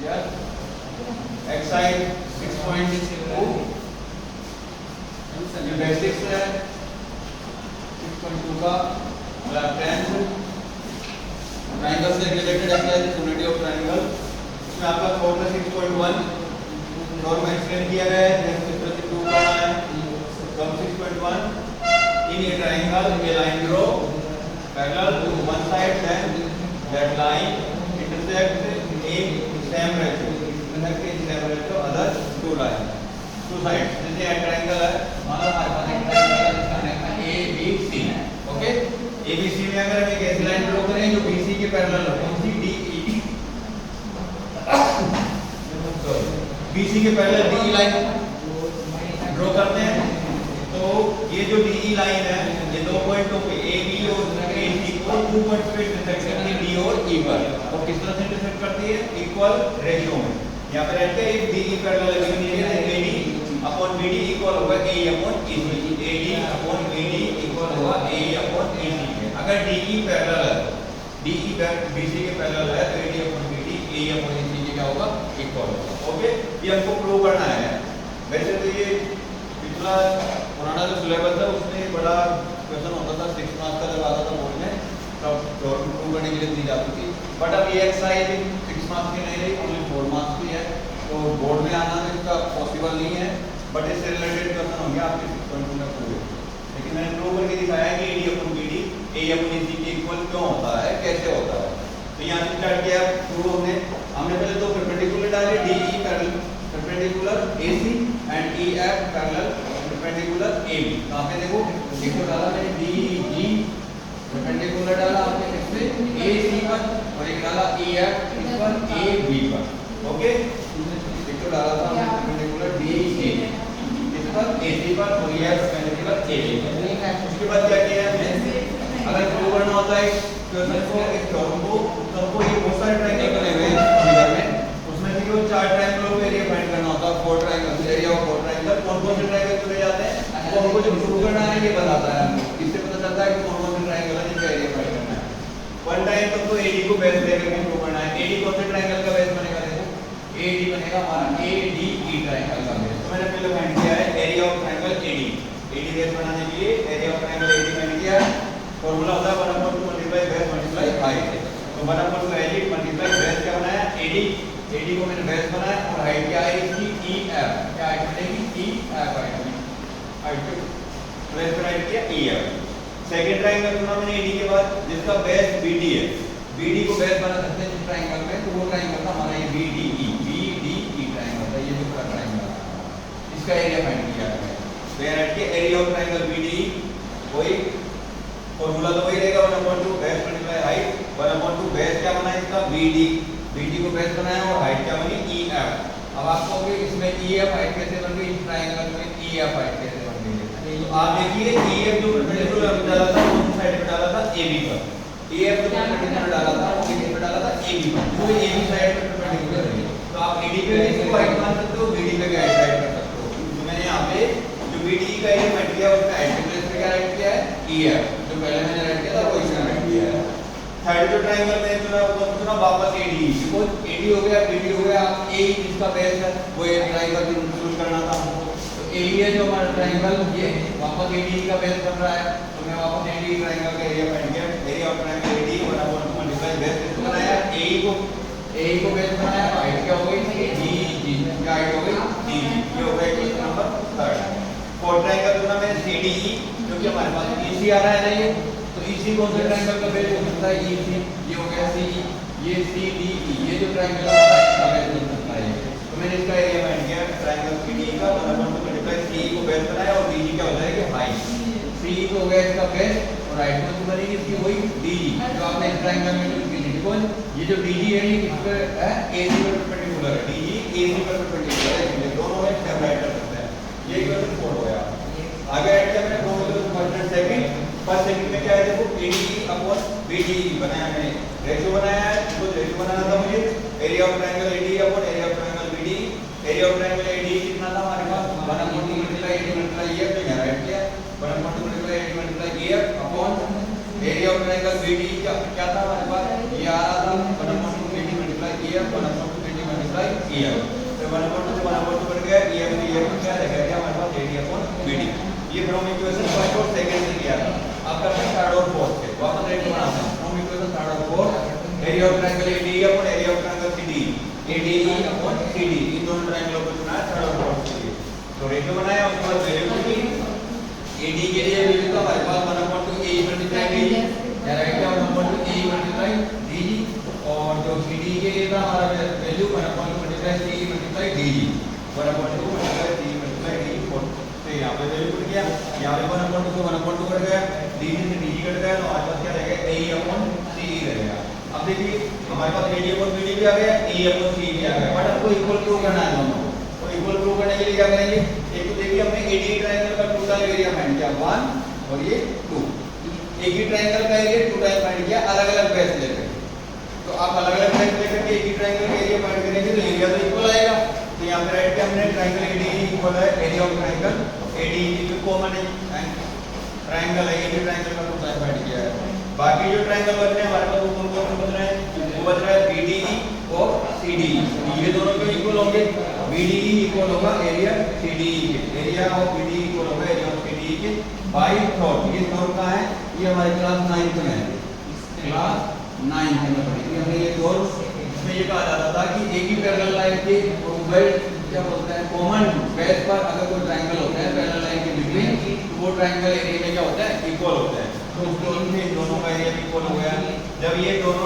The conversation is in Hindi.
यस एक्स साइड 6.2 जो बेसिक्स है 6.2 का मतलब 10 ट्रायंगल से related exercise unity of triangle इसमें आपका फॉर्मूला 6.1 नॉर्मल एक्सप्लेन किया गया है नेक्स्ट चित्र से प्रूव करना है कम 6.1 in a triangle a line draw parallel to one side then that line intersect in same ratio other two lines two sides जैसे एक ट्रायंगल है मान लो हमारे पास एक ट्रायंगल है इसका नाम है A B C okay A B C में अगर हम एक ऐसी लाइन ड्रॉ करें जो बी सी के पैरेलल हो कौन C D E B C के parallel D E line draw करते हैं तो ये जो डी ई लाइन है ये दो पॉइंटों पे ए बी और ए सी को 2 पॉइंट्स पे इंटरसेक्ट करती है डी और ई पर और किस तरह से इंटरसेक्ट करती है इक्वल रेशियो में यहां पे रहते हैं डी ई पैरेलल गिवन है एडी अपॉन बीडी इक्वल होगा A upon EC AD upon BD equal होगा ए अपॉन ईसी अगर डी ई पैरेलल है डी ई बीसी के पैरेलल है तो AD upon BD A upon EC के क्या होगा इक्वल होगा ओके ये हमको प्रूव करना है वैसे तो ये पिछला पुराना जो सिलेबस है उसमें बड़ा क्वेश्चन होता था 6 मार्क्स का जब आता था बोर्ड में तब प्रूव करने के लिए दी जाती थी बट अब ये एक्सरसाइज 6 मार्क्स की नहीं रही ओनली 4 मार्क्स की है तो बोर्ड में आना तो इसका पॉसिबल नहीं है बट इससे रिलेटेड क्वेश्चन होंगे आपके 6.2 में पूरे लेकिन मैंने प्रूव करके दिखाया है कि AD upon BD A upon EC के इक्वल क्यों होता है कैसे होता है तो यहाँ से स्टार्ट किया प्रूव हमने पहले तो परपेंडिकुलर डाले DE parallel perpendicular AC and EF parallel perpendicular AB कहां पे देखो एक तो डाला मैंने डीई परपेंडिकुलर डाला आपने किससे एसी पर और एक डाला ईएफ इस पर एबी पर ओके एक तो डाला था हमने परपेंडिकुलर डीई इस पर एसी पर और ईएफ परपेंडिकुलर एबी पर उसके बाद क्या किया हमने अगर प्रूव करना होता है क्वेश्चन को एक टर्म को ये बहुत सारे ट्रायंगल बने हुए हैं फिगर में उसमें से केवल 4 ट्रायंगलों का एरिया फाइंड करना होता है 4 ट्रायंगल एरिया ऑफ 4 ट्रायंगल कौन-कौन से ट्रायंगल चुने जाते हैं वो हमको जो प्रूव करना है ये बताता है इससे पता चलता है कि कौन-कौन से ट्रायंगल है जिनका एरिया फाइंड करना है वन टाइम तो एडी को बेस लेकर के प्रूव करना है एडी कौन से ट्रायंगल का बेस बनेगा देखो एडी बनेगा हमारा एडीई ट्रायंगल का बेस तो मैंने पहले फाइंड किया है area of triangle AD AD base बनाने के लिए area of triangle AD find किया फार्मूला होता है 1/2 मल्टीप्लाई बेस मल्टीप्लाई हाइट तो 1/2 एडी मल्टीप्लाई बेस क्या बनाया एडी एडी को मैंने बेस बनाया और हाइट क्या है इसकी ईएफ क्या हाइट बनेगी ईएफ हाइट बेस पर हाइट किया ईएफ सेकंड ट्रायंगल चुना मैंने एडी के बाद जिसका बेस बीडी है बीडी को बेस बना सकते हैं जिस ट्रायंगल में तो वो ट्रायंगल था हमारा ये बीडीई ट्रायंगल था ये जो पूरा ट्रायंगल है इसका एरिया फाइंड किया है तो यार के एरिया ऑफ ट्रायंगल बीडीई वही फॉर्मूला तो वही रहेगा 1/2 बेस मल्टीप्लाई हाइट 1/2 बेस क्या बना इसका बीडी बीडी को बेस बनाया और हाइट क्या बनी ईएफ अब आपको भी इसमें ईएफ हाइट कैसे बन गई इस ट्रायंगल में ईएफ हाइट कैसे बन गई तो आप देखिए ईएफ जो परपेंडिकुलर डाला था कौन सी साइड पे डाला था एबी पर ईएफ जो परपेंडिकुलर डाला था वो किस पे डाला था एबी पर तो एबी साइड पे परपेंडिकुलर है तो आप एडी पे इसको हाइट मान सकते हो बीडी पे हाइट साइड कर सकते हो तो मैंने यहां पे जो बीडी का एरिया फाइंड किया उसका हाइट के प्लेस पे क्या राइट किया है ईएफ जो पहले मैंने राइट किया था वो इसमें राइट किया है थर्ड जो ट्रायंगल में चुना वापस एडी बिकॉज़ एडी हो गया बीडी हो गया ए जिसका बेस है वो ये ट्रायंगल चूज करना था हमको तो ए है जो हमारा ट्रायंगल ये वापस एडी का बेस बन रहा है तो मैं वापस एडी ट्रायंगल का एरिया फाइंड किया area of triangle AD 1/2 multiply base किसको बनाया ए को बेस बनाया हाइट क्या हो गई डी क्या हाइट हो गई डी ये हो गया क्वेश्चन नंबर 3 फोर्थ ट्रायंगल चुना मैंने सीडीई जो कि हमारे पास ईसी आ रहा है ना ये तो ईसी कौन सा ट्रायंगल का बेस हो सकता है ईसी ये हो गया सीई ये सीडीई ये जो ट्रायंगल है इसका बेस हो सकता है तो मैंने इसका एरिया फाइंड किया ट्रायंगल सीडीई का 1/2 मल्टीप्लाई सीई को बेस बनाया और डीई क्या हो जाएगा हाइट सीई तो हो गया इसका बेस और हाइट में बनेगी इसकी वही डीई जो आपने इस ट्रायंगल में यूज की बिकॉज़ ये जो डीई है ये किस पे है एसी पर परपेंडिकुलर है डीई एसी पर परपेंडिकुलर है इसलिए दोनों में स्टेप राइट कर सकते हैं ये क्वेश्चन 4 हो गया आगे ऐड किया मैंने program first and second first second में क्या है देखो एडी अपॉन बीडीई बनाया मैंने रेशियो बनाया है तो रेशियो बनाना था मुझे area of triangle AD upon area of triangle BD area of triangle AD कितना था हमारे पास 1/2 मल्टीप्लाई एडी मल्टीप्लाई ईएफ तो यहाँ राइट किया 1/2 multiply AD multiply EF upon area of triangle BD क्या था हमारे पास ये आ रहा था 1/2 AD multiply EF 1/2 AD multiply multiply EF। तो 1/2 से 1/2 बन गया, EF तो EF क्या रहेगा हमारे पास AD अपॉन BD। ये फ्रॉम इक्वेशन फर्स्ट और सेकंड से किया था। अब करते हैं थर्ड और फोर्थ से, वापस रेट बनाते हैं फ्रॉम इक्वेशन थर्ड और fourth. Area of triangle ADE upon area of triangle CDE, ADE upon CD, इन दोनों ट्रायंगलों को चुना है थर्ड और फोर्थ के लिए। तो रेशियो बनाया, उसके बाद वैल्यू की AD के लिए वैल्यू तो हमारे पास 1/2 AE मल्टीप्लाई DE, या राइट क्या 1/2 AE मल्टीप्लाई DE, और जो CD के लिए था हमारा value 1/2 multiply CE multiply DE, 1/2 multiply CE multiply DE। तो यहाँ पे वैल्यू कट गया, यहाँ पे 1/2 से 1/2 कट गया, DE से DE कट गया, तो हमारे पास क्या रह गया AE अपॉन CE रहेगा। अब देखिए हमारे पास AD अपॉन BD भी आ गया, AE अपॉन CE भी आ गया, बट हमको इक्वल प्रूव करना है दोनों को। तो इक्वल प्रूव करने के लिए क्या करेंगे, एक तो देखिए हमने AD ट्रायंगल का टोटल एरिया फाइंड किया 1 और ये 2, एक ही ट्रायंगल का एरिया 2 टाइम फाइंड किया अलग अलग बेस लेकर। तो आप अलग अलग बेस लेकर के एक ही ट्रायंगल का एरिया फाइंड करेंगे तो एरिया तो इक्वल आएगा। तो यहाँ पे राइट पे हमने ट्रायंगल ADE इक्वल है एरिया ऑफ ट्रायंगल ADE की कॉमन है ट्रायंगल है, ये ट्रायंगल का टोटल फाइंड किया है। बाकी जो ट्रायंगल बच रहे हैं हमारे पास वो कौन से बच रहे हैं, वो बच रहा है BDE और CDE। ये दोनों क्यों इक्वल होंगे, BDE इक्वल होगा एरिया CDE के, एरिया ऑफ BDE इक्वल होगा एरिया ऑफ CDE के बाय थॉट। ये थॉट कहाँ है, ये हमारे क्लास 9th में है, क्लास 9th में पढ़ी हमने ये थॉट। इसमें ये कहा जाता था कि एक ही पैरेलल लाइन के क्या बोलते हैं कॉमन बेस पर अगर कोई ट्रायंगल होता है पैरेलल लाइन के बिटवीन, तो वो ट्रायंगल एरिया में क्या होता है इक्वल होता है। तो उस दोनों का एरिया इक्वल हो गया। जब ये दोनों